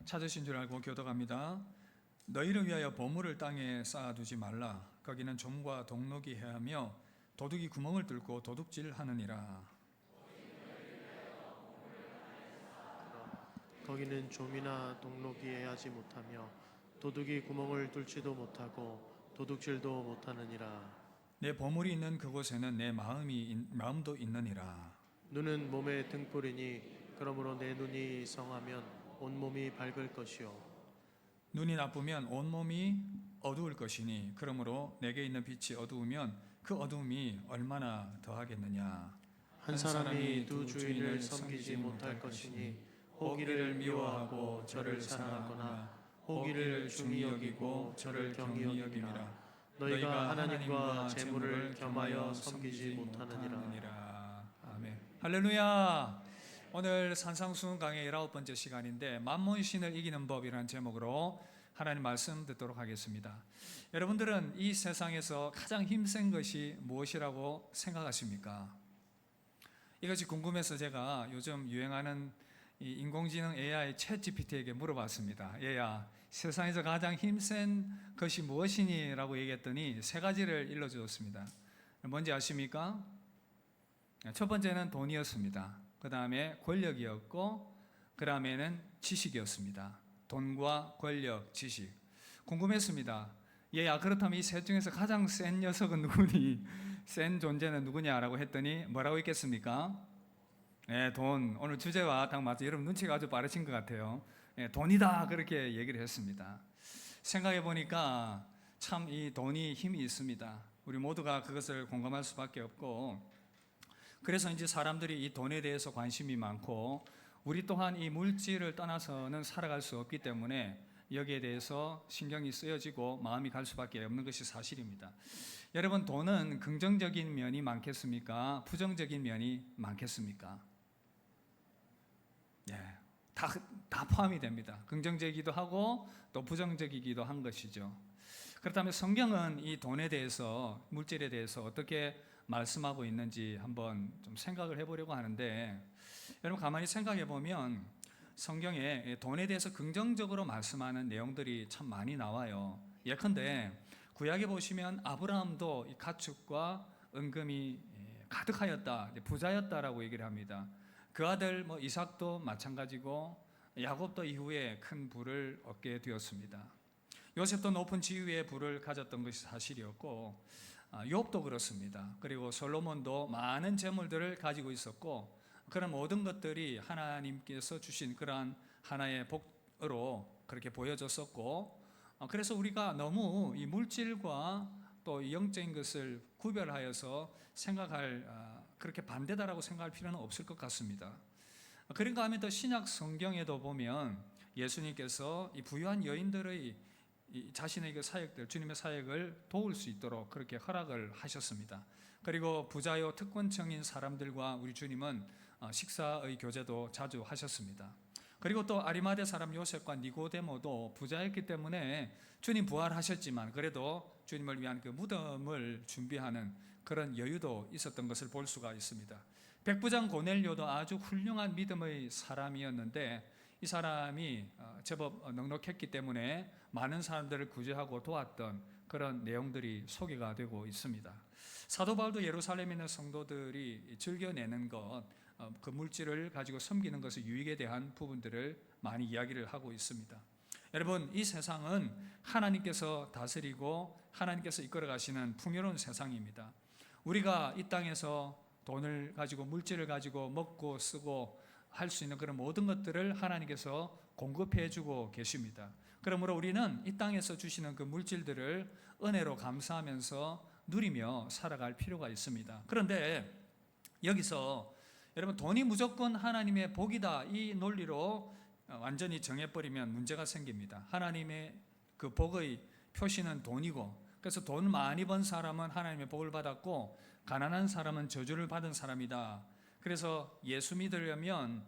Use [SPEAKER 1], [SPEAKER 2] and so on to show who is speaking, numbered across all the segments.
[SPEAKER 1] 찾으신 줄 알고 교도갑니다. 너희를 위하여 보물을 땅에 쌓아두지 말라. 거기는 좀과 동록이 해하며 도둑이 구멍을 뚫고 도둑질하느니라.
[SPEAKER 2] 거기는 좀이나 동록이 해하지 못하며 도둑이 구멍을 뚫지도 못하고 도둑질도 못하느니라.
[SPEAKER 1] 내 보물이 있는 그곳에는 내 마음도 있느니라.
[SPEAKER 2] 눈은 몸의 등불이니 그러므로 내 눈이 성하면 온몸이 밝을 것이요
[SPEAKER 1] 눈이 나쁘면 온몸이 어두울 것이니 그러므로 내게 있는 빛이 어두우면 그 어두움이 얼마나 더하겠느냐.
[SPEAKER 2] 한 사람이 두 주인을 섬기지 못할 것이니 호기를 미워하고 저를 사랑하거나 호기를 중히 여기고 저를 경히 여김이라. 너희가 하나님과 재물을 겸하여 섬기지 못하느니라.
[SPEAKER 1] 아멘. 할렐루야. 오늘 산상수훈 강의 19번째 시간인데 만몬신을 이기는 법이라는 제목으로 하나님 말씀 듣도록 하겠습니다. 여러분들은 이 세상에서 가장 힘센 것이 무엇이라고 생각하십니까? 이것이 궁금해서 제가 요즘 유행하는 이 인공지능 AI 챗GPT에게 물어봤습니다. 얘야, 세상에서 가장 힘센 것이 무엇이니? 라고 얘기했더니 세 가지를 일러주었습니다. 뭔지 아십니까? 첫 번째는 돈이었습니다. 그 다음에 권력이었고, 그 다음에는 지식이었습니다. 돈과 권력, 지식. 궁금했습니다. 얘야, 그렇다면 이 셋 중에서 가장 센 녀석은 누구니? 센 존재는 누구냐라고 했더니 뭐라고 했겠습니까? 네, 돈. 오늘 주제와 딱 맞죠. 여러분 눈치가 아주 빠르신 것 같아요. 네, 돈이다. 그렇게 얘기를 했습니다. 생각해 보니까 참 이 돈이 힘이 있습니다. 우리 모두가 그것을 공감할 수밖에 없고, 그래서 이제 사람들이 이 돈에 대해서 관심이 많고, 우리 또한 이 물질을 떠나서는 살아갈 수 없기 때문에 여기에 대해서 신경이 쓰여지고 마음이 갈 수밖에 없는 것이 사실입니다. 여러분, 돈은 긍정적인 면이 많겠습니까? 부정적인 면이 많겠습니까? 예, 다 포함이 됩니다. 긍정적이기도 하고 또 부정적이기도 한 것이죠. 그렇다면 성경은 이 돈에 대해서, 물질에 대해서 어떻게 말씀하고 있는지 한번 좀 생각을 해보려고 하는데, 여러분 가만히 생각해 보면 성경에 돈에 대해서 긍정적으로 말씀하는 내용들이 참 많이 나와요. 예컨대 구약에 보시면 아브라함도 이 가축과 은금이 가득하였다, 부자였다라고 얘기를 합니다. 그 아들 이삭도 마찬가지고 야곱도 이후에 큰 부를 얻게 되었습니다. 요셉도 높은 지위의 부를 가졌던 것이 사실이었고, 욥도 그렇습니다. 그리고 솔로몬도 많은 재물들을 가지고 있었고, 그런 모든 것들이 하나님께서 주신 그러한 하나의 복으로 그렇게 보여졌었고, 그래서 우리가 너무 이 물질과 또 이 영적인 것을 구별하여서 그렇게 반대다라고 생각할 필요는 없을 것 같습니다. 그런가 하면 또 신약 성경에도 보면 예수님께서 이 부유한 여인들의 자신의 그 사역들, 주님의 사역을 도울 수 있도록 그렇게 허락을 하셨습니다. 그리고 부자요 특권층인 사람들과 우리 주님은 식사의 교제도 자주 하셨습니다. 그리고 또 아리마대 사람 요셉과 니고데모도 부자였기 때문에 주님 부활하셨지만 그래도 주님을 위한 그 무덤을 준비하는 그런 여유도 있었던 것을 볼 수가 있습니다. 백부장 고넬료도 아주 훌륭한 믿음의 사람이었는데, 이 사람이 제법 넉넉했기 때문에 많은 사람들을 구제하고 도왔던 그런 내용들이 소개가 되고 있습니다. 사도 바울도 예루살렘에 있는 성도들이 즐겨내는 것, 그 물질을 가지고 섬기는 것의 유익에 대한 부분들을 많이 이야기를 하고 있습니다. 여러분, 이 세상은 하나님께서 다스리고 하나님께서 이끌어 가시는 풍요로운 세상입니다. 우리가 이 땅에서 돈을 가지고 물질을 가지고 먹고 쓰고 할 수 있는 그런 모든 것들을 하나님께서 공급해 주고 계십니다. 그러므로 우리는 이 땅에서 주시는 그 물질들을 은혜로 감사하면서 누리며 살아갈 필요가 있습니다. 그런데 여기서 여러분, 돈이 무조건 하나님의 복이다, 이 논리로 완전히 정해버리면 문제가 생깁니다. 하나님의 그 복의 표시는 돈이고, 그래서 돈 많이 번 사람은 하나님의 복을 받았고 가난한 사람은 저주를 받은 사람이다. 그래서 예수 믿으려면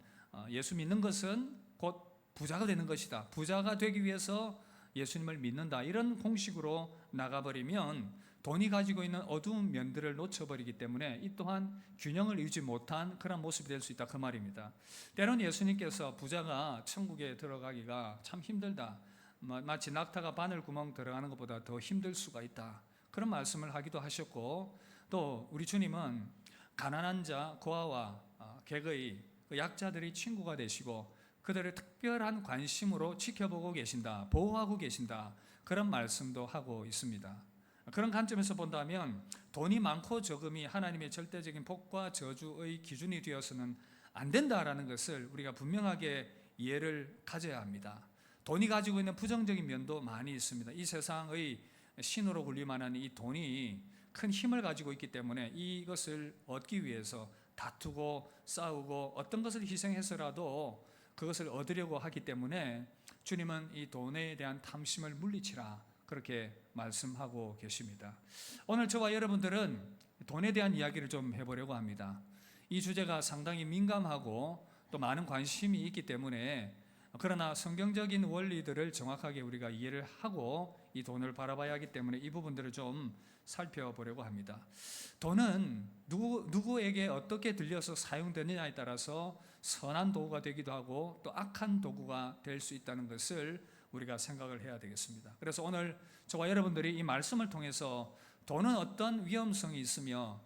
[SPEAKER 1] 예수 믿는 것은 곧 부자가 되는 것이다, 부자가 되기 위해서 예수님을 믿는다, 이런 공식으로 나가버리면 돈이 가지고 있는 어두운 면들을 놓쳐버리기 때문에 이 또한 균형을 이루지 못한 그런 모습이 될 수 있다, 그 말입니다. 때로는 예수님께서 부자가 천국에 들어가기가 참 힘들다, 마치 낙타가 바늘구멍 들어가는 것보다 더 힘들 수가 있다, 그런 말씀을 하기도 하셨고, 또 우리 주님은 가난한 자, 고아와 개거의 그 약자들이 친구가 되시고 그들을 특별한 관심으로 지켜보고 계신다, 보호하고 계신다, 그런 말씀도 하고 있습니다. 그런 관점에서 본다면 돈이 많고 적음이 하나님의 절대적인 복과 저주의 기준이 되어서는 안 된다라는 것을 우리가 분명하게 이해를 가져야 합니다. 돈이 가지고 있는 부정적인 면도 많이 있습니다. 이 세상의 신으로 불릴만한 이 돈이 큰 힘을 가지고 있기 때문에 이것을 얻기 위해서 다투고 싸우고 어떤 것을 희생해서라도 그것을 얻으려고 하기 때문에 주님은 이 돈에 대한 탐심을 물리치라, 그렇게 말씀하고 계십니다. 오늘 저와 여러분들은 돈에 대한 이야기를 좀 해보려고 합니다. 이 주제가 상당히 민감하고 또 많은 관심이 있기 때문에, 그러나 성경적인 원리들을 정확하게 우리가 이해를 하고 이 돈을 바라봐야 하기 때문에 이 부분들을 좀 살펴보려고 합니다. 돈은 누구에게 어떻게 들려서 사용되느냐에 따라서 선한 도구가 되기도 하고 또 악한 도구가 될 수 있다는 것을 우리가 생각을 해야 되겠습니다. 그래서 오늘 저와 여러분들이 이 말씀을 통해서 돈은 어떤 위험성이 있으며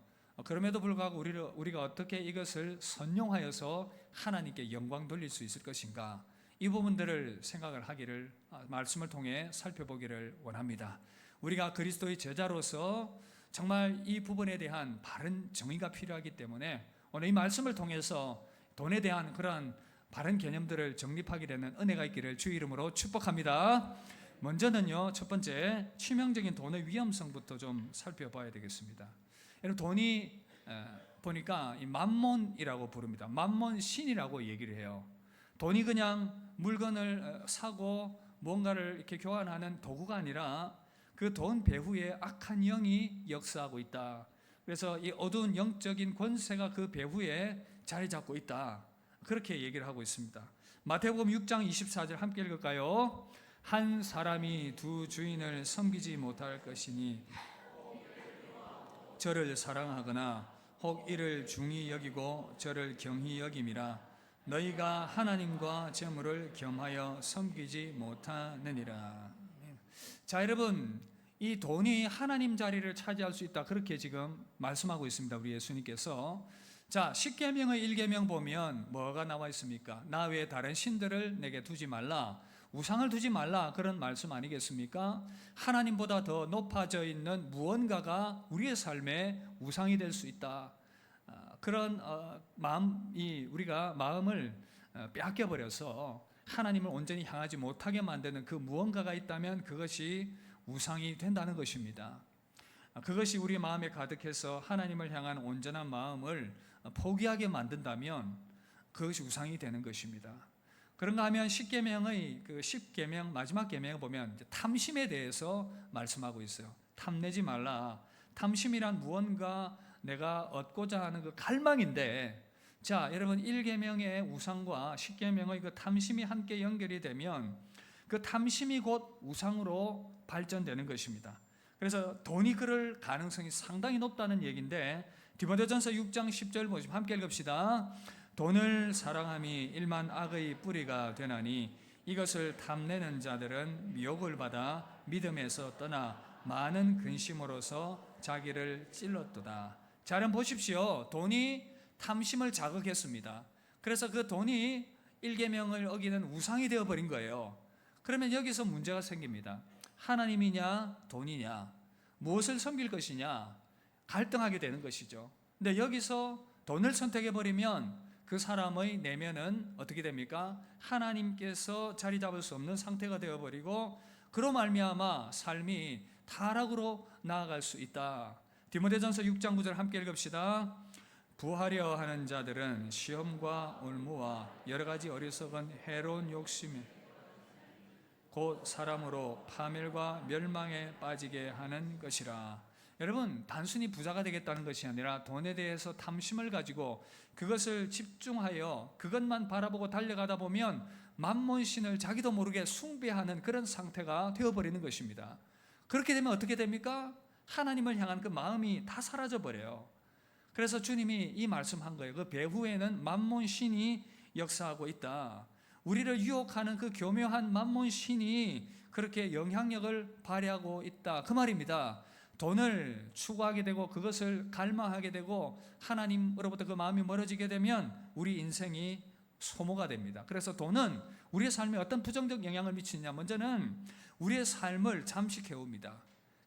[SPEAKER 1] 그럼에도 불구하고 우리가 어떻게 이것을 선용하여서 하나님께 영광 돌릴 수 있을 것인가, 이 부분들을 생각을 하기를, 말씀을 통해 살펴보기를 원합니다. 우리가 그리스도의 제자로서 정말 이 부분에 대한 바른 정의가 필요하기 때문에 오늘 이 말씀을 통해서 돈에 대한 그러한 바른 개념들을 정립하게 되는 은혜가 있기를 주 이름으로 축복합니다. 먼저는요, 첫 번째 치명적인 돈의 위험성부터 좀 살펴봐야 되겠습니다. 여러분, 돈이 보니까 이 만몬이라고 부릅니다. 만몬신이라고 얘기를 해요. 돈이 그냥 물건을 사고 뭔가를 이렇게 교환하는 도구가 아니라 그 돈 배후에 악한 영이 역사하고 있다. 그래서 이 어두운 영적인 권세가 그 배후에 자리 잡고 있다, 그렇게 얘기를 하고 있습니다. 마태복음 6장 24절 함께 읽을까요? 한 사람이 두 주인을 섬기지 못할 것이니 저를 사랑하거나 혹 이를 중히 여기고 저를 경히 여김이라. 너희가 하나님과 재물을 겸하여 섬기지 못하느니라. 자, 여러분, 이 돈이 하나님 자리를 차지할 수 있다, 그렇게 지금 말씀하고 있습니다, 우리 예수님께서. 자, 십계명의 1계명 보면 뭐가 나와 있습니까? 나 외에 다른 신들을 내게 두지 말라, 우상을 두지 말라, 그런 말씀 아니겠습니까? 하나님보다 더 높아져 있는 무언가가 우리의 삶에 우상이 될 수 있다, 그런 마음이, 우리가 마음을 빼앗겨버려서 하나님을 온전히 향하지 못하게 만드는 그 무언가가 있다면 그것이 우상이 된다는 것입니다. 그것이 우리 마음에 가득해서 하나님을 향한 온전한 마음을 포기하게 만든다면 그것이 우상이 되는 것입니다. 그런가 하면 십계명의 그 10계명 마지막 계명을 보면 탐심에 대해서 말씀하고 있어요. 탐내지 말라. 탐심이란 무언가 내가 얻고자 하는 그 갈망인데, 자, 여러분, 1계명의 우상과 10계명의 그 탐심이 함께 연결이 되면 그 탐심이 곧 우상으로 발전되는 것입니다. 그래서 돈이 그럴 가능성이 상당히 높다는 얘기인데, 디모데전서 6장 10절 보시면 함께 읽읍시다. 돈을 사랑함이 일만 악의 뿌리가 되나니 이것을 탐내는 자들은 미혹을 받아 믿음에서 떠나 많은 근심으로서 자기를 찔렀도다. 자, 여러분 보십시오. 돈이 탐심을 자극했습니다. 그래서 그 돈이 1계명을 어기는 우상이 되어버린 거예요. 그러면 여기서 문제가 생깁니다. 하나님이냐 돈이냐, 무엇을 섬길 것이냐, 갈등하게 되는 것이죠. 근데 여기서 돈을 선택해버리면 그 사람의 내면은 어떻게 됩니까? 하나님께서 자리 잡을 수 없는 상태가 되어버리고 그로 말미암아 삶이 타락으로 나아갈 수 있다. 디모데전서 6장 9절 함께 읽읍시다. 부하려 하는 자들은 시험과 올무와 여러 가지 어리석은 해로운 욕심이 곧 사람으로 파멸과 멸망에 빠지게 하는 것이라. 여러분, 단순히 부자가 되겠다는 것이 아니라 돈에 대해서 탐심을 가지고 그것을 집중하여 그것만 바라보고 달려가다 보면 만몬신을 자기도 모르게 숭배하는 그런 상태가 되어버리는 것입니다. 그렇게 되면 어떻게 됩니까? 하나님을 향한 그 마음이 다 사라져 버려요. 그래서 주님이 이 말씀한 거예요. 그 배후에는 만몬 신이 역사하고 있다. 우리를 유혹하는 그 교묘한 만몬 신이 그렇게 영향력을 발휘하고 있다. 그 말입니다. 돈을 추구하게 되고 그것을 갈망하게 되고 하나님으로부터 그 마음이 멀어지게 되면 우리 인생이 소모가 됩니다. 그래서 돈은 우리의 삶에 어떤 부정적 영향을 미치느냐, 먼저는 우리의 삶을 잠식해옵니다.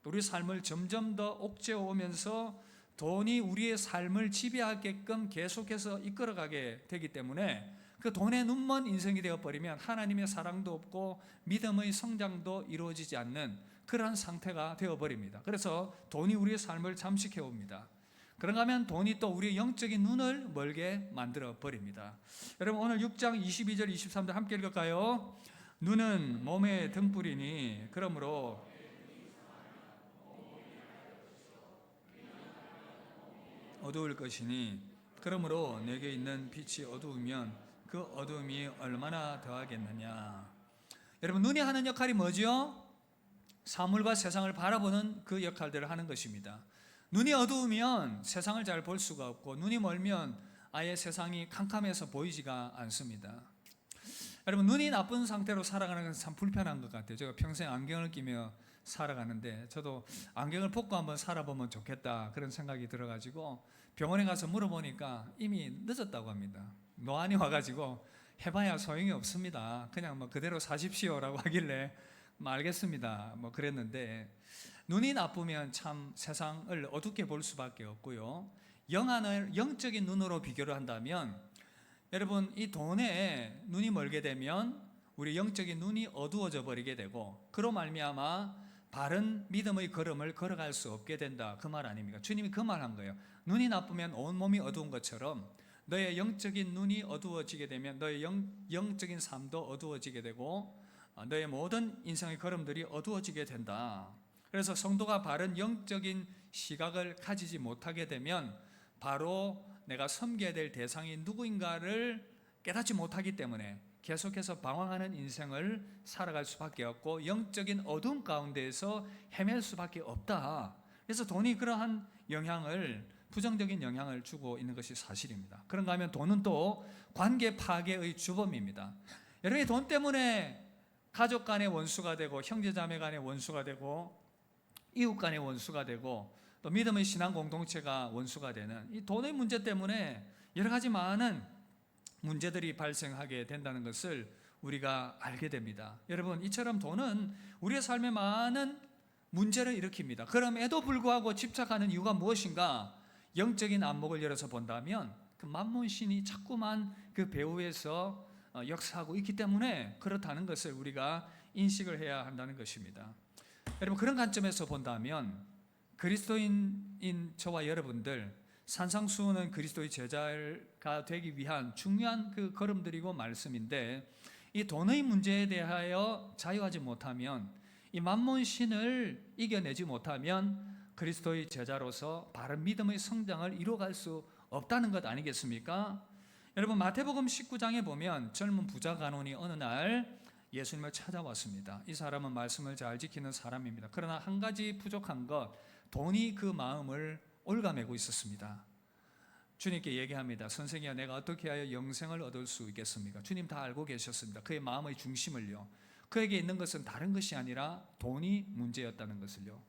[SPEAKER 1] 우리의 삶을 점점 더 옥죄어오면서 돈이 우리의 삶을 지배하게끔 계속해서 이끌어가게 되기 때문에 그 돈에 눈먼 인생이 되어버리면 하나님의 사랑도 없고 믿음의 성장도 이루어지지 않는 그러한 상태가 되어버립니다. 그래서 돈이 우리의 삶을 잠식해옵니다. 그런가 하면 돈이 또 우리의 영적인 눈을 멀게 만들어 버립니다. 여러분, 오늘 6장 22절 23절 함께 읽을까요? 눈은 몸의 등불이니 그러므로 어두울 것이니 그러므로 내게 있는 빛이 어두우면 그 어두움이 얼마나 더하겠느냐. 여러분, 눈이 하는 역할이 뭐죠? 사물과 세상을 바라보는 그 역할들을 하는 것입니다. 눈이 어두우면 세상을 잘 볼 수가 없고 눈이 멀면 아예 세상이 캄캄해서 보이지가 않습니다. 여러분, 눈이 나쁜 상태로 살아가는 것은 참 불편한 것 같아요. 제가 평생 안경을 끼며 살아가는데 저도 안경을 벗고 한번 살아보면 좋겠다 그런 생각이 들어가지고 병원에 가서 물어보니까 이미 늦었다고 합니다. 노안이 와가지고 해봐야 소용이 없습니다. 그냥 뭐 그대로 사십시오라고 하길래 알겠습니다 뭐 그랬는데, 눈이 나쁘면 참 세상을 어둡게 볼 수밖에 없고요. 영적인 눈으로 비교를 한다면 여러분, 이 돈에 눈이 멀게 되면 우리 영적인 눈이 어두워져 버리게 되고 그로 말미암아 바른 믿음의 걸음을 걸어갈 수 없게 된다, 그 말 아닙니까? 주님이 그 말한 거예요. 눈이 나쁘면 온 몸이 어두운 것처럼 너의 영적인 눈이 어두워지게 되면 너의 영적인 삶도 어두워지게 되고 너의 모든 인생의 걸음들이 어두워지게 된다. 그래서 성도가 바른 영적인 시각을 가지지 못하게 되면 바로 내가 섬겨야 될 대상이 누구인가를 깨닫지 못하기 때문에 계속해서 방황하는 인생을 살아갈 수밖에 없고 영적인 어둠 가운데에서 헤맬 수밖에 없다. 그래서 돈이 그러한 부정적인 영향을 주고 있는 것이 사실입니다. 그런가 하면 돈은 또 관계 파괴의 주범입니다. 여러분이 돈 때문에 가족 간의 원수가 되고 형제자매 간의 원수가 되고 이웃 간의 원수가 되고 또 믿음의 신앙 공동체가 원수가 되는 이 돈의 문제 때문에 여러 가지 많은 문제들이 발생하게 된다는 것을 우리가 알게 됩니다. 여러분, 이처럼 돈은 우리의 삶에 많은 문제를 일으킵니다. 그럼에도 불구하고 집착하는 이유가 무엇인가? 영적인 안목을 열어서 본다면 그 만몬신이 자꾸만 그 배후에서 역사하고 있기 때문에 그렇다는 것을 우리가 인식을 해야 한다는 것입니다. 여러분, 그런 관점에서 본다면 그리스도인인 저와 여러분들, 산상수훈은 그리스도의 제자가 되기 위한 중요한 그 걸음들이고 말씀인데, 이 돈의 문제에 대하여 자유하지 못하면, 이 만몬신을 이겨내지 못하면 그리스도의 제자로서 바른 믿음의 성장을 이루어갈 수 없다는 것 아니겠습니까? 여러분, 마태복음 19장에 보면 젊은 부자 간원이 어느 날 예수님을 찾아왔습니다. 이 사람은 말씀을 잘 지키는 사람입니다. 그러나 한 가지 부족한 것, 돈이 그 마음을 올가매고 있었습니다. 주님께 얘기합니다. 선생이야, 내가 어떻게 하여 영생을 얻을 수 있겠습니까? 주님 다 알고 계셨습니다. 그의 마음의 중심을요. 그에게 있는 것은 다른 것이 아니라 돈이 문제였다는 것을요.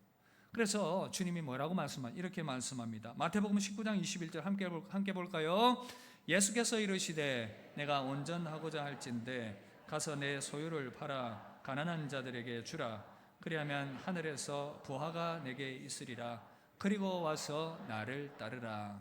[SPEAKER 1] 그래서 주님이 뭐라고 이렇게 말씀합니다. 마태복음 19장 21절 함께 볼까요? 예수께서 이르시되 내가 온전하고자 할진대 가서 내 소유를 팔아 가난한 자들에게 주라. 그리하면 하늘에서 부하가 내게 있으리라. 그리고 와서 나를 따르라.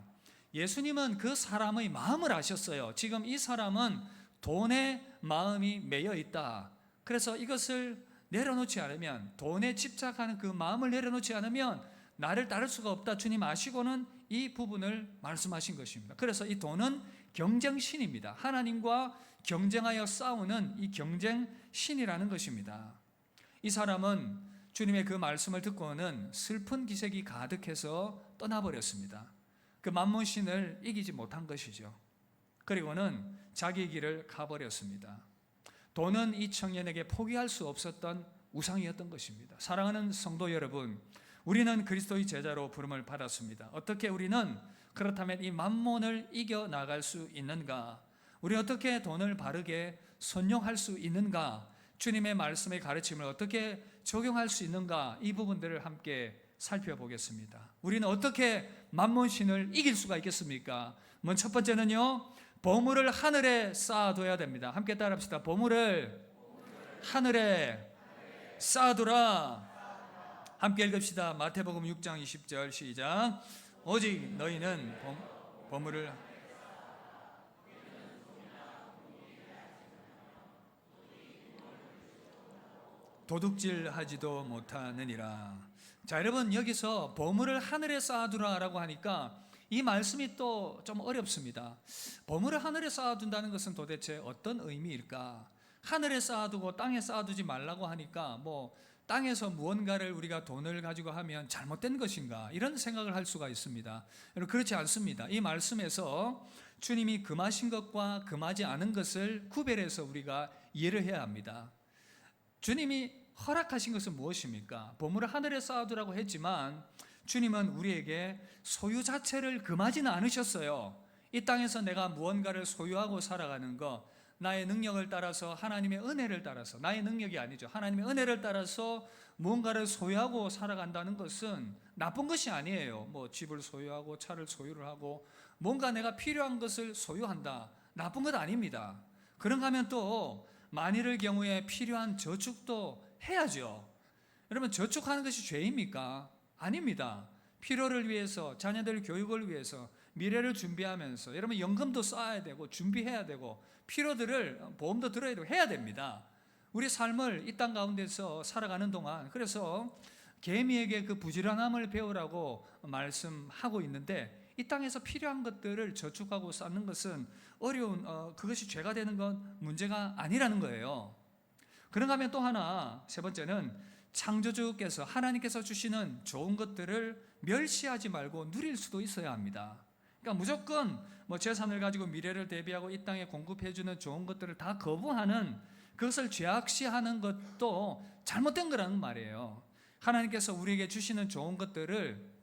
[SPEAKER 1] 예수님은 그 사람의 마음을 아셨어요. 지금 이 사람은 돈에 마음이 매여 있다. 그래서 이것을 내려놓지 않으면, 돈에 집착하는 그 마음을 내려놓지 않으면 나를 따를 수가 없다. 주님 아시고는 이 부분을 말씀하신 것입니다. 그래서 이 돈은 경쟁신입니다. 하나님과 경쟁하여 싸우는 이 경쟁신이라는 것입니다. 이 사람은 주님의 그 말씀을 듣고는 슬픈 기색이 가득해서 떠나버렸습니다. 그 만몬신을 이기지 못한 것이죠. 그리고는 자기 길을 가버렸습니다. 돈은 이 청년에게 포기할 수 없었던 우상이었던 것입니다. 사랑하는 성도 여러분, 우리는 그리스도의 제자로 부름을 받았습니다. 어떻게 우리는 그렇다면 이 만몬을 이겨 나갈 수 있는가? 우리 어떻게 돈을 바르게 선용할 수 있는가? 주님의 말씀의 가르침을 어떻게 적용할 수 있는가? 이 부분들을 함께 살펴보겠습니다. 우리는 어떻게 만몬신을 이길 수가 있겠습니까? 먼저 첫 번째는요, 보물을 하늘에 쌓아둬야 됩니다. 함께 따라합시다. 보물을 하늘에 쌓아두라. 함께 읽읍시다. 마태복음 6장 20절 시작. 오직 너희는 보물을 도둑질하지도 못하느니라. 자, 여러분, 여기서 보물을 하늘에 쌓아두라라고 하니까 이 말씀이 또 좀 어렵습니다. 보물을 하늘에 쌓아둔다는 것은 도대체 어떤 의미일까? 하늘에 쌓아두고 땅에 쌓아두지 말라고 하니까 뭐 땅에서 무언가를 우리가 돈을 가지고 하면 잘못된 것인가? 이런 생각을 할 수가 있습니다. 여러분, 그렇지 않습니다. 이 말씀에서 주님이 금하신 것과 금하지 않은 것을 구별해서 우리가 이해를 해야 합니다. 주님이 허락하신 것은 무엇입니까? 보물을 하늘에 쌓아두라고 했지만 주님은 우리에게 소유 자체를 금하지는 않으셨어요. 이 땅에서 내가 무언가를 소유하고 살아가는 것, 나의 능력을 따라서 하나님의 은혜를 따라서, 나의 능력이 아니죠, 하나님의 은혜를 따라서 무언가를 소유하고 살아간다는 것은 나쁜 것이 아니에요. 뭐 집을 소유하고 차를 소유를 하고 뭔가 내가 필요한 것을 소유한다, 나쁜 것 아닙니다. 그런가 하면 또 만일의 경우에 필요한 저축도 해야죠. 여러분, 저축하는 것이 죄입니까? 아닙니다. 필요를 위해서, 자녀들 교육을 위해서, 미래를 준비하면서 여러분 연금도 쌓아야 되고 준비해야 되고 필요들을 보험도 들어야 되고 해야 됩니다. 우리 삶을 이 땅 가운데서 살아가는 동안, 그래서 개미에게 그 부지런함을 배우라고 말씀하고 있는데, 이 땅에서 필요한 것들을 저축하고 쌓는 것은 어려운, 그것이 죄가 되는 건 문제가 아니라는 거예요. 그런가 하면 또 하나, 세 번째는 창조주께서, 하나님께서 주시는 좋은 것들을 멸시하지 말고 누릴 수도 있어야 합니다. 그러니까 무조건 뭐 재산을 가지고 미래를 대비하고 이 땅에 공급해주는 좋은 것들을 다 거부하는, 그것을 죄악시하는 것도 잘못된 거라는 말이에요. 하나님께서 우리에게 주시는 좋은 것들을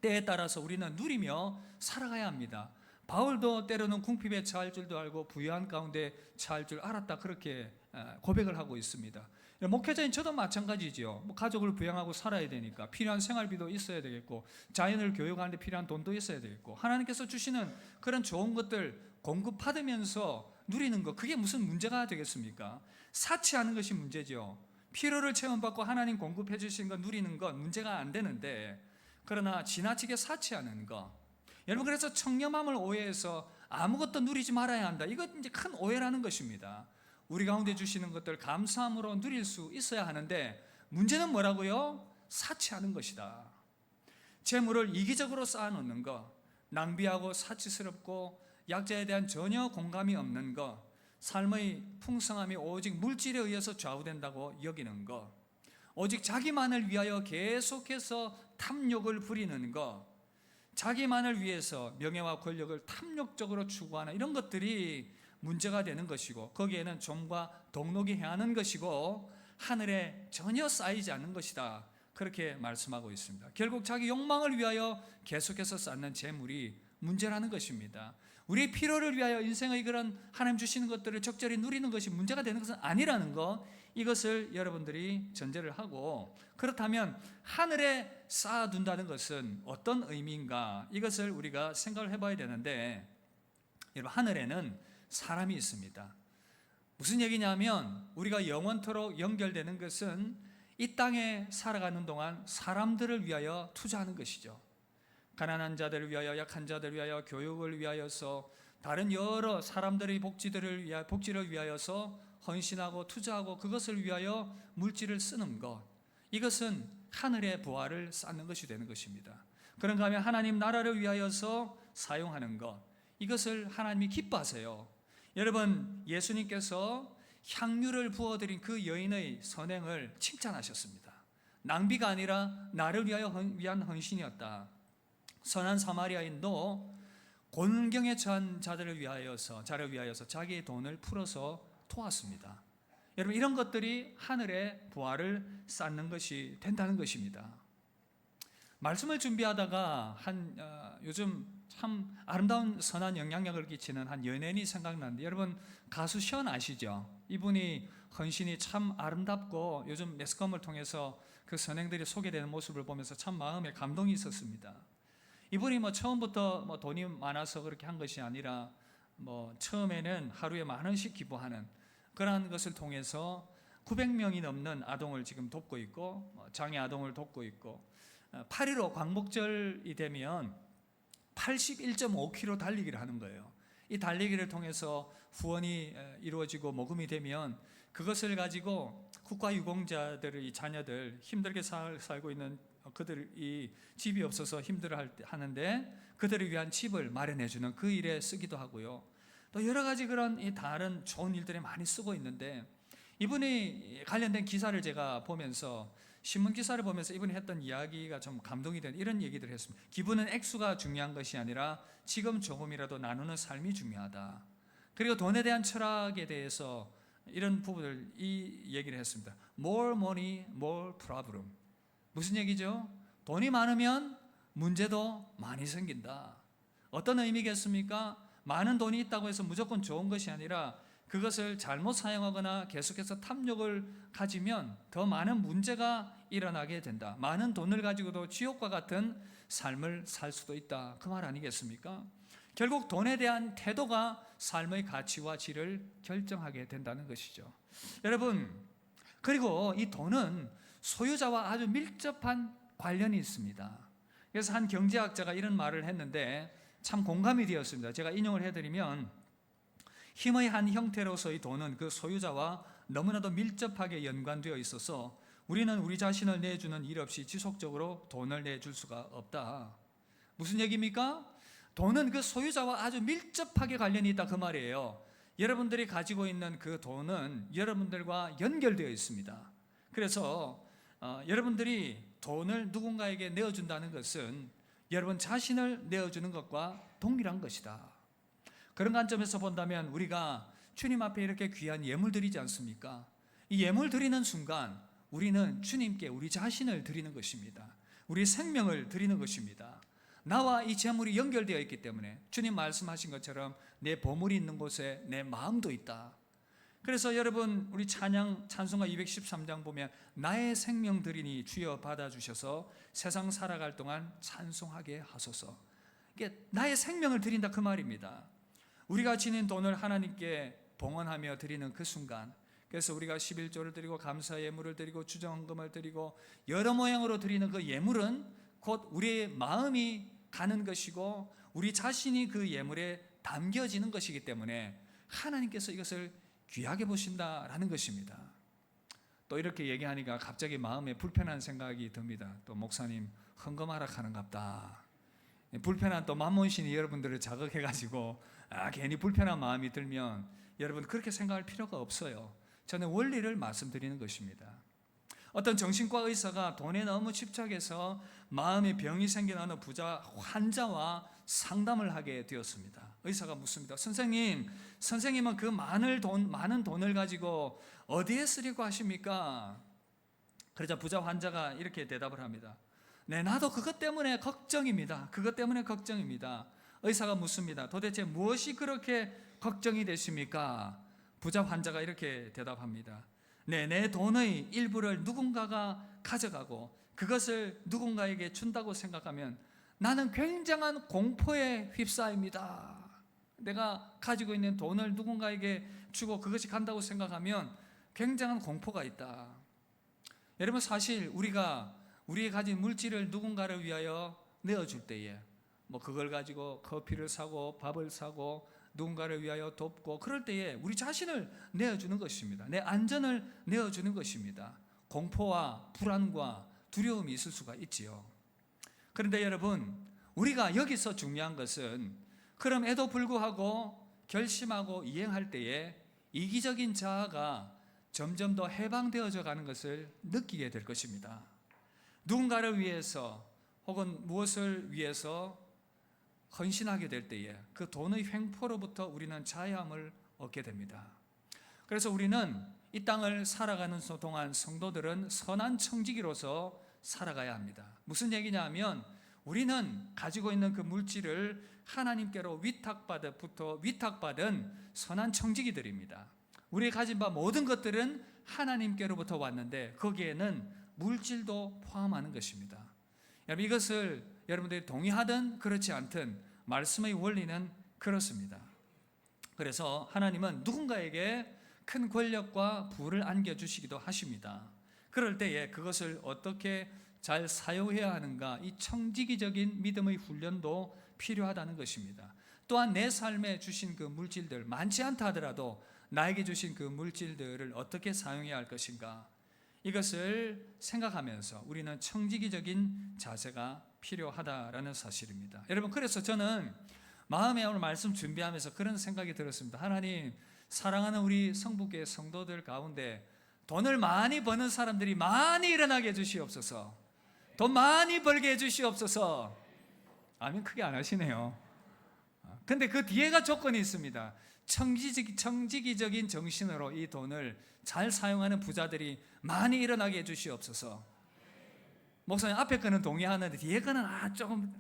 [SPEAKER 1] 때에 따라서 우리는 누리며 살아가야 합니다. 바울도 때로는 궁핍에 처할 줄도 알고 부유한 가운데 처할 줄 알았다, 그렇게 고백을 하고 있습니다. 목회자인 저도 마찬가지죠. 가족을 부양하고 살아야 되니까 필요한 생활비도 있어야 되겠고, 자연을 교육하는데 필요한 돈도 있어야 되겠고, 하나님께서 주시는 그런 좋은 것들 공급받으면서 누리는 것, 그게 무슨 문제가 되겠습니까? 사치하는 것이 문제죠. 필요를 체험받고 하나님 공급해 주신 것 누리는 것 문제가 안 되는데, 그러나 지나치게 사치하는 것, 여러분, 그래서 청렴함을 오해해서 아무것도 누리지 말아야 한다, 이건 이제 큰 오해라는 것입니다. 우리 가운데 주시는 것들 감사함으로 누릴 수 있어야 하는데, 문제는 뭐라고요? 사치하는 것이다. 재물을 이기적으로 쌓아놓는 것, 낭비하고 사치스럽고 약자에 대한 전혀 공감이 없는 것, 삶의 풍성함이 오직 물질에 의해서 좌우된다고 여기는 것, 오직 자기만을 위하여 계속해서 탐욕을 부리는 것, 자기만을 위해서 명예와 권력을 탐욕적으로 추구하는 이런 것들이 문제가 되는 것이고, 거기에는 좀과 동록이 행하는 것이고 하늘에 전혀 쌓이지 않는 것이다, 그렇게 말씀하고 있습니다. 결국 자기 욕망을 위하여 계속해서 쌓는 재물이 문제라는 것입니다. 우리의 필요를 위하여 인생의 그런 하나님 주시는 것들을 적절히 누리는 것이 문제가 되는 것은 아니라는 것, 이것을 여러분들이 전제를 하고, 그렇다면 하늘에 쌓아둔다는 것은 어떤 의미인가, 이것을 우리가 생각을 해봐야 되는데, 여러분, 하늘에는 사람이 있습니다. 무슨 얘기냐면 우리가 영원토록 연결되는 것은 이 땅에 살아가는 동안 사람들을 위하여 투자하는 것이죠. 가난한 자들을 위하여, 약한 자들을 위하여, 교육을 위하여서, 다른 여러 사람들의 복지를 위하여서 헌신하고 투자하고 그것을 위하여 물질을 쓰는 것, 이것은 하늘의 부활을 쌓는 것이 되는 것입니다. 그런가 하면 하나님 나라를 위하여서 사용하는 것, 이것을 하나님이 기뻐하세요. 여러분, 예수님께서 향유를 부어드린 그 여인의 선행을 칭찬하셨습니다. 낭비가 아니라 나를 위한 헌신이었다. 선한 사마리아인도 곤경에 처한 자를 위하여서 자기의 돈을 풀어서 도왔습니다. 여러분, 이런 것들이 하늘의 부활을 쌓는 것이 된다는 것입니다. 말씀을 준비하다가 요즘 참 아름다운 선한 영향력을 끼치는 한 연예인이 생각나는데, 여러분 가수 션 아시죠? 이분이 헌신이 참 아름답고 요즘 매스컴을 통해서 그 선행들이 소개되는 모습을 보면서 참 마음에 감동이 있었습니다. 이분이 처음부터 돈이 많아서 그렇게 한 것이 아니라 처음에는 하루에 10,000원씩 기부하는 그러한 것을 통해서 900명이 넘는 아동을 지금 돕고 있고, 장애 아동을 돕고 있고, 8.15 광복절이 되면 81.5km 달리기를 하는 거예요. 이 달리기를 통해서 후원이 이루어지고 모금이 되면 그것을 가지고 국가유공자들의 자녀들, 힘들게 살고 있는 그들이 집이 없어서 힘들어 하는데 그들을 위한 집을 마련해 주는 그 일에 쓰기도 하고요. 또 여러 가지 그런 다른 좋은 일들에 많이 쓰고 있는데, 이분이 관련된 기사를 제가 보면서, 신문 기사를 보면서 이분이 했던 이야기가 좀 감동이 되는 이런 얘기들을 했습니다. 기부는 액수가 중요한 것이 아니라 지금 조금이라도 나누는 삶이 중요하다. 그리고 돈에 대한 철학에 대해서 이런 부분을 이 얘기를 했습니다. More money, more problem. 무슨 얘기죠? 돈이 많으면 문제도 많이 생긴다. 어떤 의미겠습니까? 많은 돈이 있다고 해서 무조건 좋은 것이 아니라 그것을 잘못 사용하거나 계속해서 탐욕을 가지면 더 많은 문제가 일어나게 된다. 많은 돈을 가지고도 지옥과 같은 삶을 살 수도 있다. 그 말 아니겠습니까? 결국 돈에 대한 태도가 삶의 가치와 질을 결정하게 된다는 것이죠. 여러분, 그리고 이 돈은 소유자와 아주 밀접한 관련이 있습니다. 그래서 한 경제학자가 이런 말을 했는데 참 공감이 되었습니다. 제가 인용을 해드리면, 힘의 한 형태로서의 돈은 그 소유자와 너무나도 밀접하게 연관되어 있어서 우리는 우리 자신을 내주는 일 없이 지속적으로 돈을 내줄 수가 없다. 무슨 얘기입니까? 돈은 그 소유자와 아주 밀접하게 관련이 있다, 그 말이에요. 여러분들이 가지고 있는 그 돈은 여러분들과 연결되어 있습니다. 그래서 여러분들이 돈을 누군가에게 내어준다는 것은 여러분 자신을 내어주는 것과 동일한 것이다. 그런 관점에서 본다면 우리가 주님 앞에 이렇게 귀한 예물 드리지 않습니까? 이 예물 드리는 순간 우리는 주님께 우리 자신을 드리는 것입니다. 우리 생명을 드리는 것입니다. 나와 이 재물이 연결되어 있기 때문에 주님 말씀하신 것처럼 내 보물이 있는 곳에 내 마음도 있다. 그래서 여러분, 우리 찬송가 213장 보면 나의 생명 드리니 주여 받아주셔서 세상 살아갈 동안 찬송하게 하소서. 이게 나의 생명을 드린다, 그 말입니다. 우리가 지닌 돈을 하나님께 봉헌하며 드리는 그 순간, 그래서 우리가 11조를 드리고 감사 예물을 드리고 주정헌금을 드리고 여러 모양으로 드리는 그 예물은 곧 우리의 마음이 가는 것이고 우리 자신이 그 예물에 담겨지는 것이기 때문에 하나님께서 이것을 귀하게 보신다라는 것입니다. 또 이렇게 얘기하니까 갑자기 마음에 불편한 생각이 듭니다. 또 목사님 헌금하라 하는갑다. 불편한 또 만몬신이 여러분들을 자극해가지고 괜히 불편한 마음이 들면 여러분 그렇게 생각할 필요가 없어요. 저는 원리를 말씀드리는 것입니다. 어떤 정신과 의사가 돈에 너무 집착해서 마음에 병이 생긴 어느 부자 환자와 상담을 하게 되었습니다. 의사가 묻습니다. 선생님은 그 많은 돈을 가지고 어디에 쓰려고 하십니까? 그러자 부자 환자가 이렇게 대답을 합니다. 네, 나도 그것 때문에 걱정입니다. 의사가 묻습니다. 도대체 무엇이 그렇게 걱정이 되십니까? 부자 환자가 이렇게 대답합니다. 네, 내 돈의 일부를 누군가가 가져가고 그것을 누군가에게 준다고 생각하면 나는 굉장한 공포에 휩싸입니다. 내가 가지고 있는 돈을 누군가에게 주고 그것이 간다고 생각하면 굉장한 공포가 있다. 여러분, 사실 우리가 가진 물질을 누군가를 위하여 내어줄 때에 그걸 가지고 커피를 사고 밥을 사고 누군가를 위하여 돕고 그럴 때에 우리 자신을 내어주는 것입니다. 내 안전을 내어주는 것입니다. 공포와 불안과 두려움이 있을 수가 있지요. 그런데 여러분, 우리가 여기서 중요한 것은 그럼에도 불구하고 결심하고 이행할 때에 이기적인 자아가 점점 더 해방되어져 가는 것을 느끼게 될 것입니다. 누군가를 위해서 혹은 무엇을 위해서 헌신하게 될 때에 그 돈의 횡포로부터 우리는 자유함을 얻게 됩니다. 그래서 우리는 이 땅을 살아가는 동안 성도들은 선한 청지기로서 살아가야 합니다. 무슨 얘기냐면 우리는 가지고 있는 그 물질을 하나님께로 위탁받은 선한 청지기들입니다. 우리가 가진 바 모든 것들은 하나님께로부터 왔는데 거기에는 물질도 포함하는 것입니다. 여러분, 이것을 여러분들이 동의하든 그렇지 않든 말씀의 원리는 그렇습니다. 그래서 하나님은 누군가에게 큰 권력과 부를 안겨주시기도 하십니다. 그럴 때에 그것을 어떻게 잘 사용해야 하는가, 이 청지기적인 믿음의 훈련도 필요하다는 것입니다. 또한 내 삶에 주신 그 물질들, 많지 않다 하더라도 나에게 주신 그 물질들을 어떻게 사용해야 할 것인가, 이것을 생각하면서 우리는 청지기적인 자세가 필요하다라는 사실입니다. 여러분, 그래서 저는 마음에 오늘 말씀 준비하면서 그런 생각이 들었습니다. 하나님, 사랑하는 우리 성북교회 성도들 가운데 돈을 많이 버는 사람들이 많이 일어나게 해주시옵소서. 돈 많이 벌게 해주시옵소서. 아멘 크게 안 하시네요. 근데 그 뒤에가 조건이 있습니다. 청지기적인 정신으로 이 돈을 잘 사용하는 부자들이 많이 일어나게 해주시옵소서. 목사님 앞에 거는 동의하는데 뒤에 거는 조금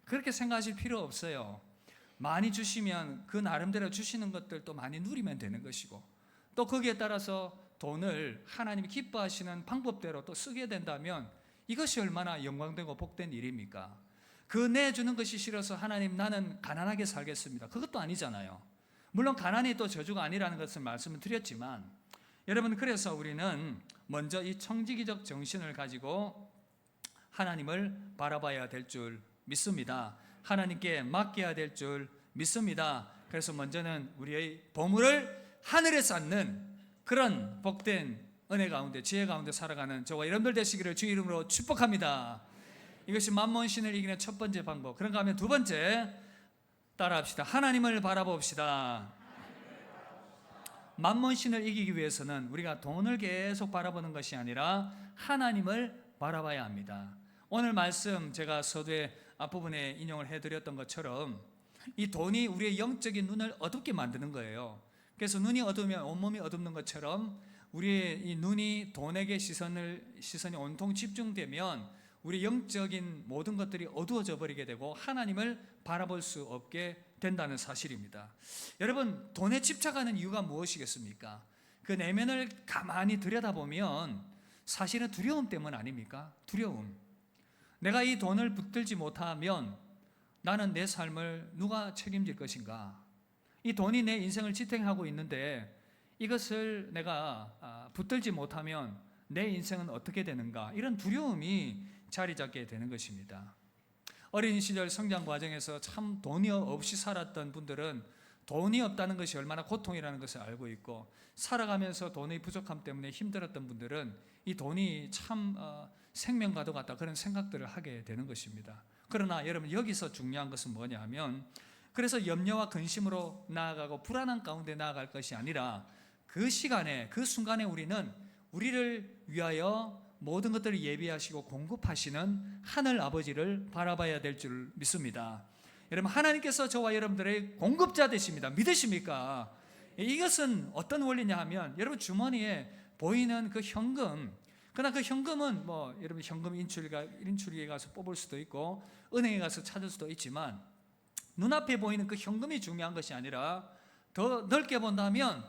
[SPEAKER 1] 그렇게 생각하실 필요 없어요. 많이 주시면 그 나름대로 주시는 것들도 많이 누리면 되는 것이고, 또 거기에 따라서 돈을 하나님이 기뻐하시는 방법대로 또 쓰게 된다면 이것이 얼마나 영광되고 복된 일입니까? 그 내주는 것이 싫어서 하나님 나는 가난하게 살겠습니다, 그것도 아니잖아요. 물론 가난이 또 저주가 아니라는 것을 말씀을 드렸지만, 여러분, 그래서 우리는 먼저 이 청지기적 정신을 가지고 하나님을 바라봐야 될 줄 믿습니다. 하나님께 맡겨야 될 줄 믿습니다. 그래서 먼저는 우리의 보물을 하늘에 쌓는 그런 복된 은혜 가운데, 지혜 가운데 살아가는 저와 여러분들 되시기를 주 이름으로 축복합니다. 이것이 만몬신을 이기는 첫 번째 방법. 그런가 하면 두 번째, 따라합시다. 하나님을 바라봅시다. 만몬신을 이기기 위해서는 우리가 돈을 계속 바라보는 것이 아니라 하나님을 바라봐야 합니다. 오늘 말씀 제가 서두에 앞부분에 인용을 해드렸던 것처럼 이 돈이 우리의 영적인 눈을 어둡게 만드는 거예요. 그래서 눈이 어두우면 온몸이 어둡는 것처럼 우리의 이 눈이 돈에게 시선이 온통 집중되면 우리 영적인 모든 것들이 어두워져 버리게 되고 하나님을 바라볼 수 없게 된다는 사실입니다. 여러분, 돈에 집착하는 이유가 무엇이겠습니까? 그 내면을 가만히 들여다보면 사실은 두려움 때문 아닙니까? 두려움. 내가 이 돈을 붙들지 못하면 나는 내 삶을 누가 책임질 것인가? 이 돈이 내 인생을 지탱하고 있는데 이것을 내가 붙들지 못하면 내 인생은 어떻게 되는가? 이런 두려움이 자리 잡게 되는 것입니다. 어린 시절 성장 과정에서 참 돈이 없이 살았던 분들은 돈이 없다는 것이 얼마나 고통이라는 것을 알고 있고, 살아가면서 돈의 부족함 때문에 힘들었던 분들은 이 돈이 참 생명과도 같다, 그런 생각들을 하게 되는 것입니다. 그러나 여러분, 여기서 중요한 것은 뭐냐 하면, 그래서 염려와 근심으로 나아가고 불안한 가운데 나아갈 것이 아니라 그 시간에, 그 순간에 우리는 우리를 위하여 모든 것들을 예비하시고 공급하시는 하늘 아버지를 바라봐야 될 줄 믿습니다. 여러분, 하나님께서 저와 여러분들의 공급자 되십니다. 믿으십니까? 이것은 어떤 원리냐 하면, 여러분 주머니에 보이는 그 현금, 그러나 그 현금은 여러분 현금 인출기에 가서 뽑을 수도 있고 은행에 가서 찾을 수도 있지만, 눈앞에 보이는 그 현금이 중요한 것이 아니라 더 넓게 본다면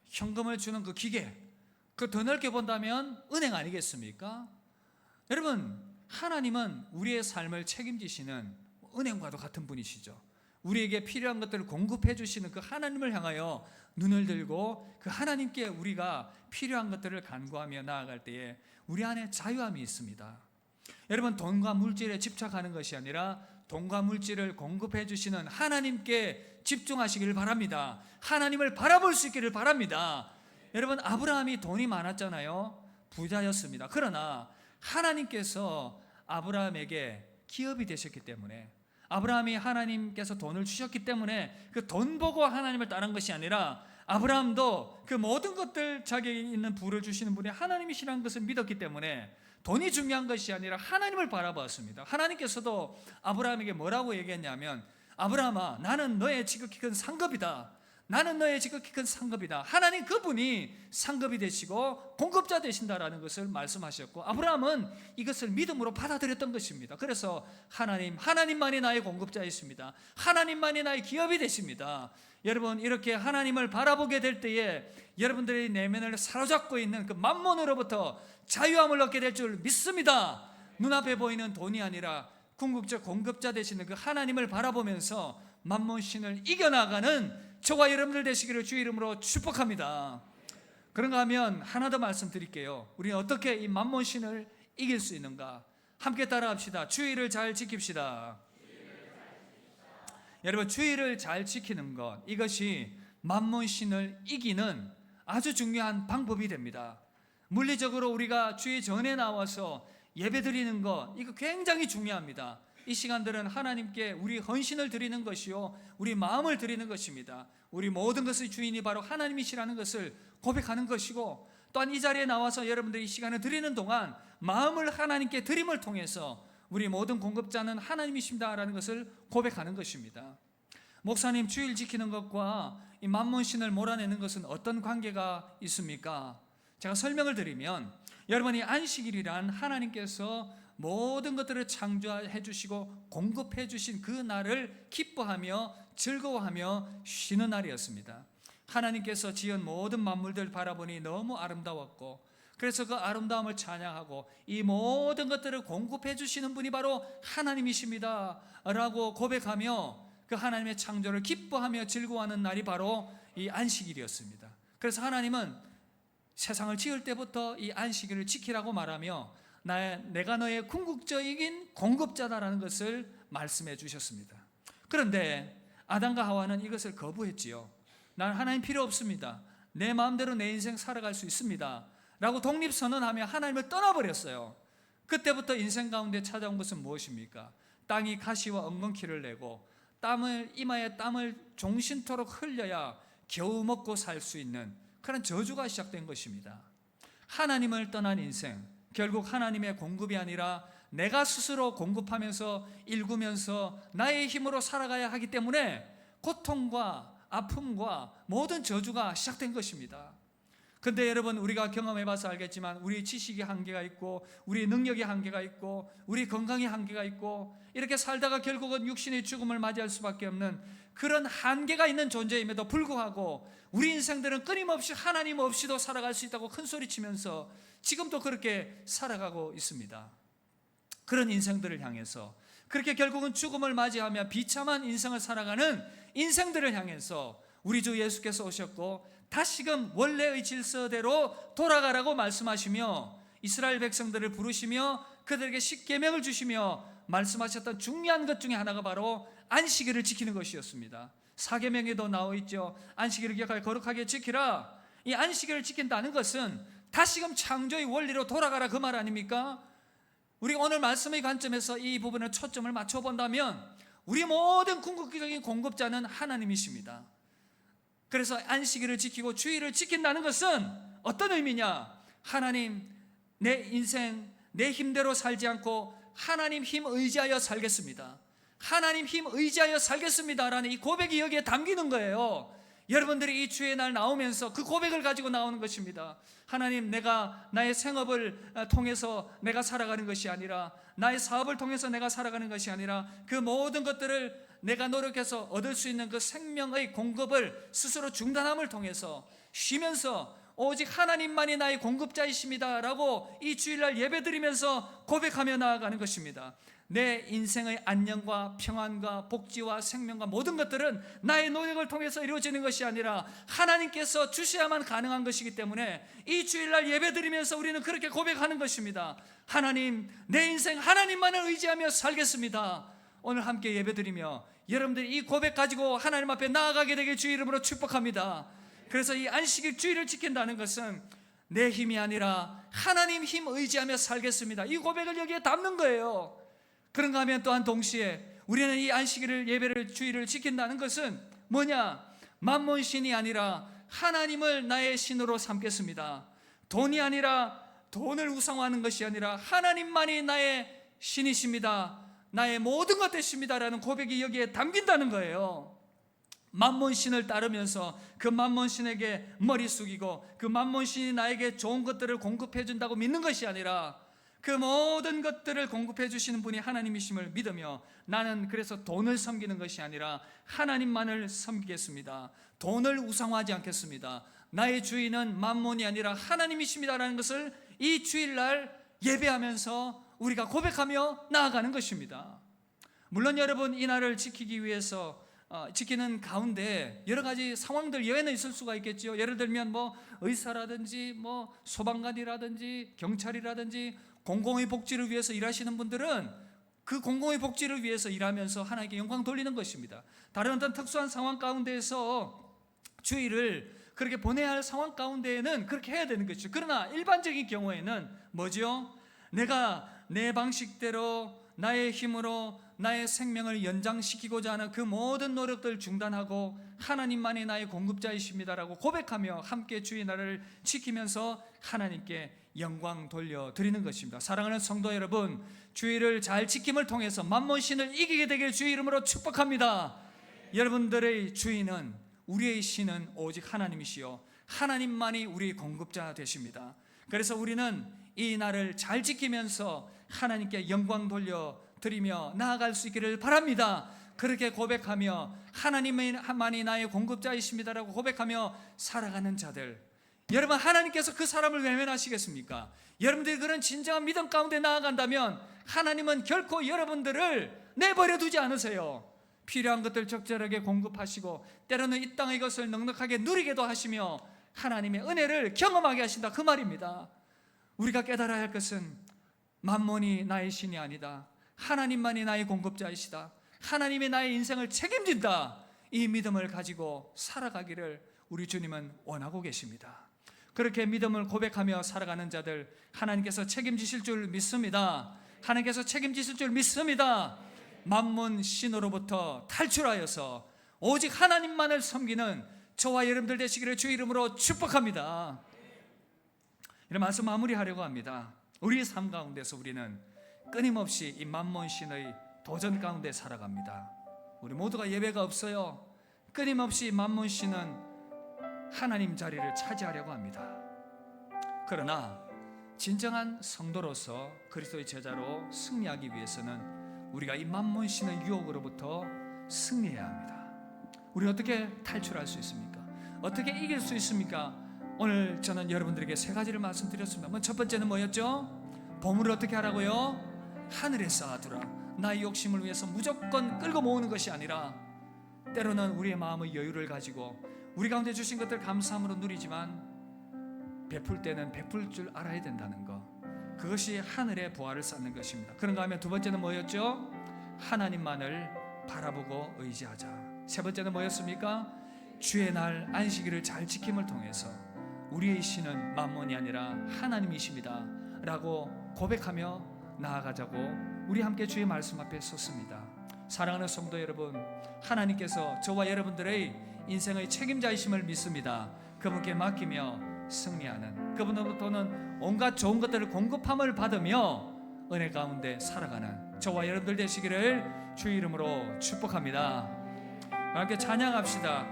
[SPEAKER 1] 현금을 주는 그 기계, 그 더 넓게 본다면 은행 아니겠습니까? 여러분, 하나님은 우리의 삶을 책임지시는 은행과도 같은 분이시죠. 우리에게 필요한 것들을 공급해 주시는 그 하나님을 향하여 눈을 들고 그 하나님께 우리가 필요한 것들을 간구하며 나아갈 때에 우리 안에 자유함이 있습니다. 여러분, 돈과 물질에 집착하는 것이 아니라 돈과 물질을 공급해 주시는 하나님께 집중하시기를 바랍니다. 하나님을 바라볼 수 있기를 바랍니다. 여러분, 아브라함이 돈이 많았잖아요. 부자였습니다. 그러나 하나님께서 아브라함에게 기업이 되셨기 때문에, 아브라함이 하나님께서 돈을 주셨기 때문에 그 돈 보고 하나님을 따른 것이 아니라, 아브라함도 그 모든 것들, 자기에게 있는 부를 주시는 분이 하나님이시라는 것을 믿었기 때문에 돈이 중요한 것이 아니라 하나님을 바라보았습니다. 하나님께서도 아브라함에게 뭐라고 얘기했냐면, 아브라함아, 나는 너의 지극히 큰 상급이다. 나는 너의 지극히 큰 상급이다. 하나님 그분이 상급이 되시고 공급자 되신다라는 것을 말씀하셨고, 아브라함은 이것을 믿음으로 받아들였던 것입니다. 그래서 하나님만이 나의 공급자이십니다. 하나님만이 나의 기업이 되십니다. 여러분, 이렇게 하나님을 바라보게 될 때에 여러분들의 내면을 사로잡고 있는 그 만몬으로부터 자유함을 얻게 될 줄 믿습니다. 눈앞에 보이는 돈이 아니라 궁극적 공급자 되시는 그 하나님을 바라보면서 만몬신을 이겨나가는 저와 여러분들 되시기를 주의 이름으로 축복합니다. 그런가 하면 하나 더 말씀드릴게요. 우리는 어떻게 이 만몬신을 이길 수 있는가? 함께 따라합시다. 주의를 잘 지킵시다. 여러분, 주의를 잘 지키는 것, 이것이 만몬신을 이기는 아주 중요한 방법이 됩니다. 물리적으로 우리가 주의 전에 나와서 예배드리는 것, 이거 굉장히 중요합니다. 이 시간들은 하나님께 우리 헌신을 드리는 것이요, 우리 마음을 드리는 것입니다. 우리 모든 것의 주인이 바로 하나님이시라는 것을 고백하는 것이고, 또한 이 자리에 나와서 여러분들이 이 시간을 드리는 동안 마음을 하나님께 드림을 통해서 우리 모든 공급자는 하나님이십니다라는 것을 고백하는 것입니다. 목사님, 주일 지키는 것과 이 만몬신을 몰아내는 것은 어떤 관계가 있습니까? 제가 설명을 드리면, 여러분이 안식일이란 하나님께서 모든 것들을 창조해 주시고 공급해 주신 그 날을 기뻐하며 즐거워하며 쉬는 날이었습니다. 하나님께서 지은 모든 만물들 바라보니 너무 아름다웠고, 그래서 그 아름다움을 찬양하고 이 모든 것들을 공급해 주시는 분이 바로 하나님이십니다 라고 고백하며 그 하나님의 창조를 기뻐하며 즐거워하는 날이 바로 이 안식일이었습니다. 그래서 하나님은 세상을 지을 때부터 이 안식일을 지키라고 말하며 내가 너의 궁극적인 공급자다라는 것을 말씀해 주셨습니다. 그런데 아담과 하와는 이것을 거부했지요. 난 하나님 필요 없습니다. 내 마음대로 내 인생 살아갈 수 있습니다 라고 독립선언하며 하나님을 떠나버렸어요. 그때부터 인생 가운데 찾아온 것은 무엇입니까? 땅이 가시와 엉겅퀴를 내고 이마에 땀을 종신토록 흘려야 겨우 먹고 살 수 있는 그런 저주가 시작된 것입니다. 하나님을 떠난 인생, 결국 하나님의 공급이 아니라 내가 스스로 공급하면서 일구면서 나의 힘으로 살아가야 하기 때문에 고통과 아픔과 모든 저주가 시작된 것입니다. 근데 여러분, 우리가 경험해봐서 알겠지만 우리 지식의 한계가 있고 우리 능력의 한계가 있고 우리 건강의 한계가 있고 이렇게 살다가 결국은 육신의 죽음을 맞이할 수밖에 없는 그런 한계가 있는 존재임에도 불구하고 우리 인생들은 끊임없이 하나님 없이도 살아갈 수 있다고 큰소리치면서 지금도 그렇게 살아가고 있습니다. 그런 인생들을 향해서, 그렇게 결국은 죽음을 맞이하며 비참한 인생을 살아가는 인생들을 향해서 우리 주 예수께서 오셨고 다시금 원래의 질서대로 돌아가라고 말씀하시며 이스라엘 백성들을 부르시며 그들에게 십계명을 주시며 말씀하셨던 중요한 것 중에 하나가 바로 안식일을 지키는 것이었습니다. 사계명에도 나와 있죠. 안식일을 기억하여 거룩하게 지키라. 이 안식일을 지킨다는 것은 다시금 창조의 원리로 돌아가라, 그 말 아닙니까? 우리 오늘 말씀의 관점에서 이 부분에 초점을 맞춰본다면 우리 모든 궁극적인 공급자는 하나님이십니다. 그래서 안식일을 지키고 주일을 지킨다는 것은 어떤 의미냐? 하나님, 내 인생 내 힘대로 살지 않고 하나님 힘 의지하여 살겠습니다. 하나님 힘 의지하여 살겠습니다라는 이 고백이 여기에 담기는 거예요. 여러분들이 이 주의 날 나오면서 그 고백을 가지고 나오는 것입니다. 하나님, 내가 나의 생업을 통해서 내가 살아가는 것이 아니라, 나의 사업을 통해서 내가 살아가는 것이 아니라, 그 모든 것들을 내가 노력해서 얻을 수 있는 그 생명의 공급을 스스로 중단함을 통해서 쉬면서 오직 하나님만이 나의 공급자이십니다 라고 이 주일날 예배드리면서 고백하며 나아가는 것입니다. 내 인생의 안녕과 평안과 복지와 생명과 모든 것들은 나의 노력을 통해서 이루어지는 것이 아니라 하나님께서 주셔야만 가능한 것이기 때문에 이 주일날 예배드리면서 우리는 그렇게 고백하는 것입니다. 하나님, 내 인생 하나님만을 의지하며 살겠습니다. 오늘 함께 예배드리며 여러분들이 이 고백 가지고 하나님 앞에 나아가게 되길 주의 이름으로 축복합니다. 그래서 이 안식일 주일을 지킨다는 것은 내 힘이 아니라 하나님 힘 의지하며 살겠습니다, 이 고백을 여기에 담는 거예요. 그런가 하면 또한 동시에 우리는 이 안식일을 예배를 주일을 지킨다는 것은 뭐냐? 만몬신이 아니라 하나님을 나의 신으로 삼겠습니다. 돈이 아니라, 돈을 우상화하는 것이 아니라 하나님만이 나의 신이십니다, 나의 모든 것 되십니다라는 고백이 여기에 담긴다는 거예요. 만몬신을 따르면서 그 만몬신에게 머리 숙이고 그 만몬신이 나에게 좋은 것들을 공급해 준다고 믿는 것이 아니라 그 모든 것들을 공급해 주시는 분이 하나님이심을 믿으며 나는 그래서 돈을 섬기는 것이 아니라 하나님만을 섬기겠습니다. 돈을 우상화하지 않겠습니다. 나의 주인은 만몬이 아니라 하나님이십니다라는 것을 이 주일날 예배하면서 우리가 고백하며 나아가는 것입니다. 물론 여러분, 이 날을 지키기 위해서 지키는 가운데 여러 가지 상황들 예외는 있을 수가 있겠죠. 예를 들면 의사라든지 소방관이라든지 경찰이라든지 공공의 복지를 위해서 일하시는 분들은 그 공공의 복지를 위해서 일하면서 하나님께 영광 돌리는 것입니다. 다른 어떤 특수한 상황 가운데에서 주일을 그렇게 보내야 할 상황 가운데에는 그렇게 해야 되는 것이죠. 그러나 일반적인 경우에는 뭐죠? 내가 내 방식대로 나의 힘으로 나의 생명을 연장시키고자 하는 그 모든 노력들 중단하고 하나님만이 나의 공급자이십니다라고 고백하며 함께 주의 날을 지키면서 하나님께 영광 돌려드리는 것입니다. 사랑하는 성도 여러분, 주의를 잘 지킴을 통해서 만몬신을 이기게 되길 주의 이름으로 축복합니다. 여러분들의 주인은, 우리의 신은 오직 하나님이시요 하나님만이 우리의 공급자 되십니다. 그래서 우리는 이 날을 잘 지키면서 하나님께 영광 돌려드리며 나아갈 수 있기를 바랍니다. 그렇게 고백하며 하나님만이 나의 공급자이십니다라고 고백하며 살아가는 자들, 여러분, 하나님께서 그 사람을 외면하시겠습니까? 여러분들이 그런 진정한 믿음 가운데 나아간다면 하나님은 결코 여러분들을 내버려 두지 않으세요. 필요한 것들 적절하게 공급하시고 때로는 이 땅의 것을 넉넉하게 누리게도 하시며 하나님의 은혜를 경험하게 하신다, 그 말입니다. 우리가 깨달아야 할 것은 만몬이 나의 신이 아니다, 하나님만이 나의 공급자이시다, 하나님이 나의 인생을 책임진다, 이 믿음을 가지고 살아가기를 우리 주님은 원하고 계십니다. 그렇게 믿음을 고백하며 살아가는 자들, 하나님께서 책임지실 줄 믿습니다. 하나님께서 책임지실 줄 믿습니다. 만몬 신으로부터 탈출하여서 오직 하나님만을 섬기는 저와 여러분들 되시기를 주의 이름으로 축복합니다. 이런 말씀 마무리하려고 합니다. 우리의 삶 가운데서 우리는 끊임없이 이 만몬 신의 도전 가운데 살아갑니다. 우리 모두가 예배가 없어요. 끊임없이 만몬 신은 하나님 자리를 차지하려고 합니다. 그러나 진정한 성도로서 그리스도의 제자로 승리하기 위해서는 우리가 이 만몬 신의 유혹으로부터 승리해야 합니다. 우리 어떻게 탈출할 수 있습니까? 어떻게 이길 수 있습니까? 오늘 저는 여러분들에게 세 가지를 말씀드렸습니다. 첫 번째는 뭐였죠? 보물을 어떻게 하라고요? 하늘에 쌓아두라. 나의 욕심을 위해서 무조건 끌고 모으는 것이 아니라 때로는 우리의 마음의 여유를 가지고 우리 가운데 주신 것들 감사함으로 누리지만 베풀 때는 베풀 줄 알아야 된다는 것, 그것이 하늘의 보화를 쌓는 것입니다. 그런가 하면 두 번째는 뭐였죠? 하나님만을 바라보고 의지하자. 세 번째는 뭐였습니까? 주의 날 안식일을 잘 지킴을 통해서 우리의 신은 만몬이 아니라 하나님이십니다 라고 고백하며 나아가자고 우리 함께 주의 말씀 앞에 섰습니다. 사랑하는 성도 여러분, 하나님께서 저와 여러분들의 인생의 책임자이심을 믿습니다. 그분께 맡기며 승리하는, 그분으로부터는 온갖 좋은 것들을 공급함을 받으며 은혜 가운데 살아가는 저와 여러분들 되시기를 주의 이름으로 축복합니다. 함께 찬양합시다.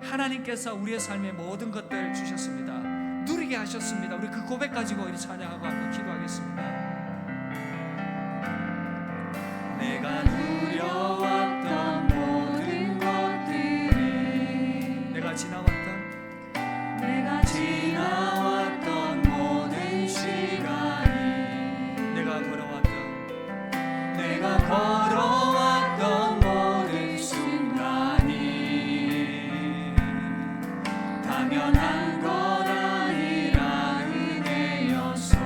[SPEAKER 1] 하나님께서 우리의 삶에 모든 것들 주셨습니다. 누리게 하셨습니다. 우리 그 고백 가지고 우리 찬양하고 한번 기도하겠습니다. 내가 누려왔던 모든 것들이, 내가 지나왔던 모든 시간이, 내가 걸어왔던 모든 순간이 당연한 것 아니라 은혜였소.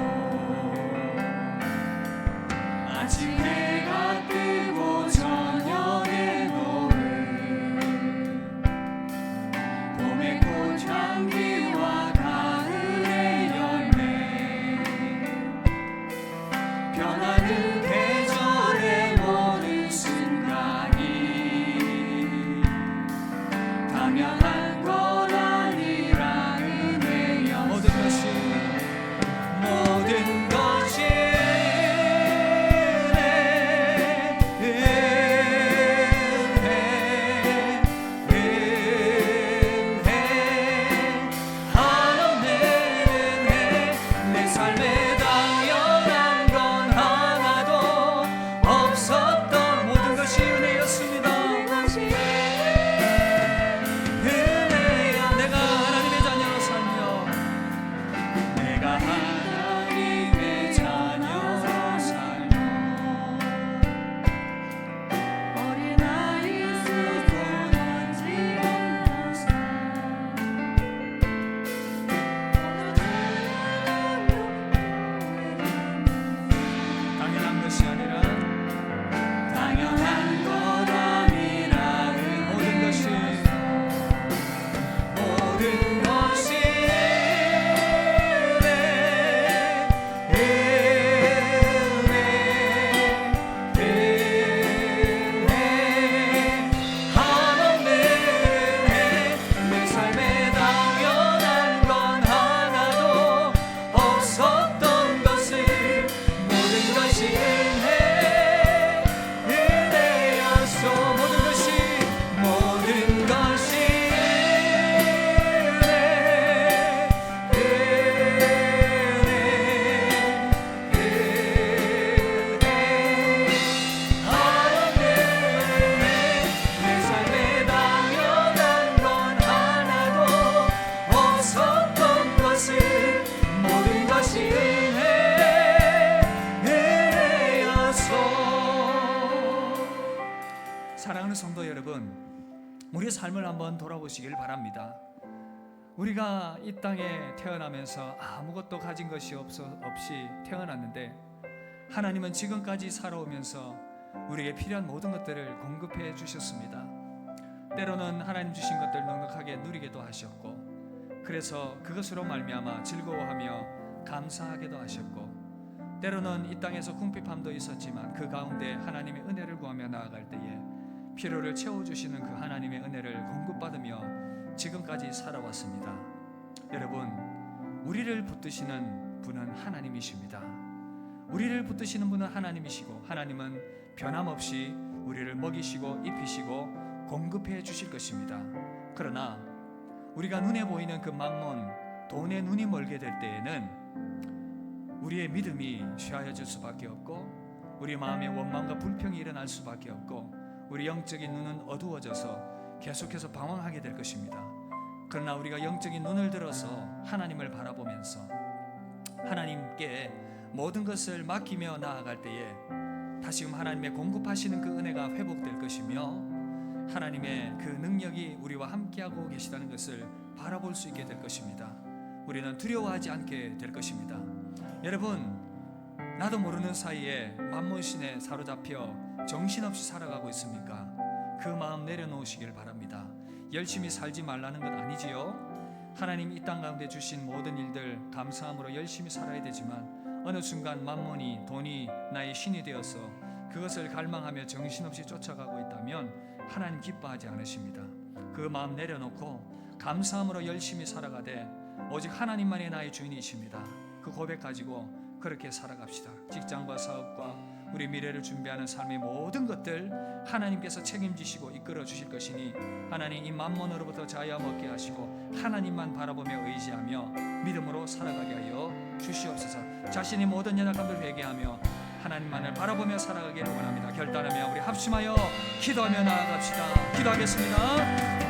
[SPEAKER 1] 성도 여러분, 우리 삶을 한번 돌아보시길 바랍니다. 우리가 이 땅에 태어나면서 아무것도 가진 것이 없이 태어났는데 하나님은 지금까지 살아오면서 우리에게 필요한 모든 것들을 공급해 주셨습니다. 때로는 하나님 주신 것들 넉넉하게 누리게도 하셨고, 그래서 그것으로 말미암아 즐거워하며 감사하게도 하셨고, 때로는 이 땅에서 궁핍함도 있었지만 그 가운데 하나님의 은혜를 구하며 나아갈 때에 필요를 채워주시는 그 하나님의 은혜를 공급받으며 지금까지 살아왔습니다. 여러분, 우리를 붙드시는 분은 하나님이십니다. 우리를 붙드시는 분은 하나님이시고, 하나님은 변함없이 우리를 먹이시고 입히시고 공급해 주실 것입니다. 그러나 우리가 눈에 보이는 그 만몬, 돈에 눈이 멀게 될 때에는 우리의 믿음이 쇠하여질 수밖에 없고, 우리 마음에 원망과 불평이 일어날 수밖에 없고, 우리 영적인 눈은 어두워져서 계속해서 방황하게 될 것입니다. 그러나 우리가 영적인 눈을 들어서 하나님을 바라보면서 하나님께 모든 것을 맡기며 나아갈 때에 다시금 하나님의 공급하시는 그 은혜가 회복될 것이며, 하나님의 그 능력이 우리와 함께하고 계시다는 것을 바라볼 수 있게 될 것입니다. 우리는 두려워하지 않게 될 것입니다. 여러분, 나도 모르는 사이에 만몬신에 사로잡혀 정신없이 살아가고 있습니까? 그 마음 내려놓으시길 바랍니다. 열심히 살지 말라는 건 아니지요. 하나님 이 땅 가운데 주신 모든 일들 감사함으로 열심히 살아야 되지만, 어느 순간 만몬이, 돈이 나의 신이 되어서 그것을 갈망하며 정신없이 쫓아가고 있다면 하나님 기뻐하지 않으십니다. 그 마음 내려놓고 감사함으로 열심히 살아가되 오직 하나님만이 나의 주인이십니다. 그 고백 가지고 그렇게 살아갑시다. 직장과 사업과 우리 미래를 준비하는 삶의 모든 것들 하나님께서 책임지시고 이끌어 주실 것이니, 하나님 이 만몬으로부터 자유함 얻게 하시고 하나님만 바라보며 의지하며 믿음으로 살아가게 하여 주시옵소서. 자신의 모든 연약함을 회개하며 하나님만을 바라보며 살아가기를 원합니다. 결단하며 우리 합심하여 기도하며 나아갑시다. 기도하겠습니다.